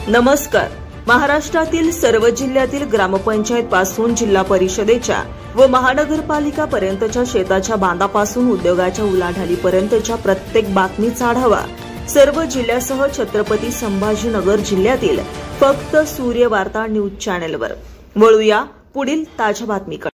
नमस्कार. महाराष्ट्रातील सर्व जिल्ह्यातील ग्रामपंचायत पासून जिल्हा परिषदेच्या व महानगरपालिका पर्यंतच्या शेताच्या बांधापासून उद्योगाच्या उलाढालीपर्यंतच्या प्रत्येक बातमीचा आढावा सर्व जिल्ह्यासह छत्रपती संभाजीनगर जिल्ह्यातील फक्त सूर्य वार्ता न्यूज चॅनेलवर. वळूया पुढील ताज्या बातमीकडे.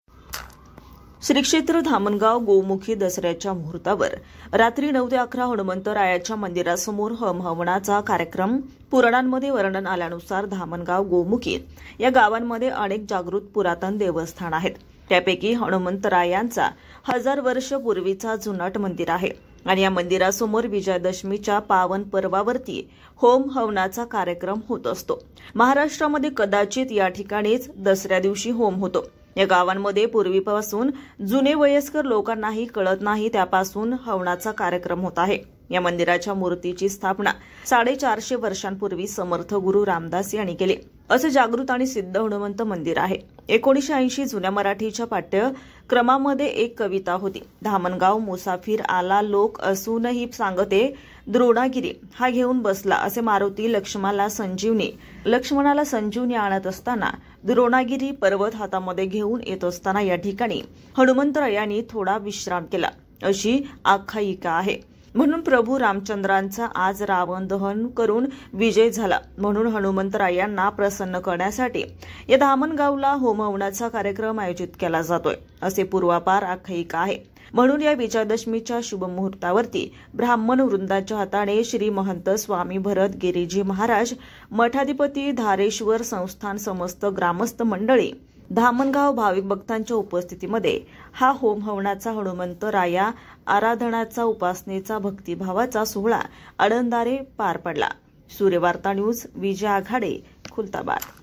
श्री क्षेत्र धामणगाव गोमुखी दसऱ्याच्या मुहूर्तावर रात्री 9 ते 11 हनुमंतरायाच्या मंदिरासमोर हवनाचा कार्यक्रम. पुराणांमध्ये वर्णन आल्यानुसार धामणगाव गोमुखी या गावांमध्ये अनेक जागृत पुरातन देवस्थान आहेत. त्यापैकी हनुमंतरायांचा 1000 वर्ष पूर्वीचा जुनाट मंदिर आहे आणि या मंदिरासमोर विजयादशमीच्या पावन पर्वावरती होम हवनाचा कार्यक्रम होत असतो. महाराष्ट्रामध्ये कदाचित या ठिकाणीच दसऱ्या दिवशी होम होतो. या गावांमध्ये पूर्वीपासून जुने वयस्कर लोकांनाही कळत नाही त्यापासून हवनाचा कार्यक्रम होत आहे. या मंदिराच्या मूर्तीची स्थापना 450 वर्षांपूर्वी समर्थ गुरु रामदास यांनी केली. असे जागृत आणि सिद्ध हनुमंत मंदिर आहे. 1980 जुन्या मराठीच्या पाठ्यक्रमामध्ये एक कविता होती. धामणगाव मुसाफिर आला लोक असूनही सांगते द्रोणागिरी हा घेऊन बसला. असे मारुती लक्ष्मणाला संजीवनी आणत असताना द्रोणागिरी पर्वत हातामध्ये घेऊन येत असताना या ठिकाणी हनुमंतरायांनी थोडा विश्राम केला अशी आख्यायिका आहे. म्हणून प्रभू रामचंद्रांचा आज रावण दहन करून विजय झाला. म्हणून हनुमंतरायांना प्रसन्न करण्यासाठी या धामणगावला होम हवनाचा कार्यक्रम आयोजित केला जातोय असे पूर्वापार आख्यायिका आहे. म्हणून या विजयादशमीच्या शुभ मुहूर्तावरती ब्राह्मण वृंदाच्या हाताने श्री महंत स्वामी भरत गिरीजी महाराज मठाधिपती धारेश्वर संस्थान समस्त ग्रामस्थ मंडळी धामणगाव भाविक भक्तांच्या उपस्थितीमध्ये हा होम हवनाचा हनुमंतराया आराधनाचा उपासनेचा भक्तिभावाचा सोहळा आनंदाने पार पडला. सूर्यवार्ता न्यूज, विजय आघाडे, खुलताबाद.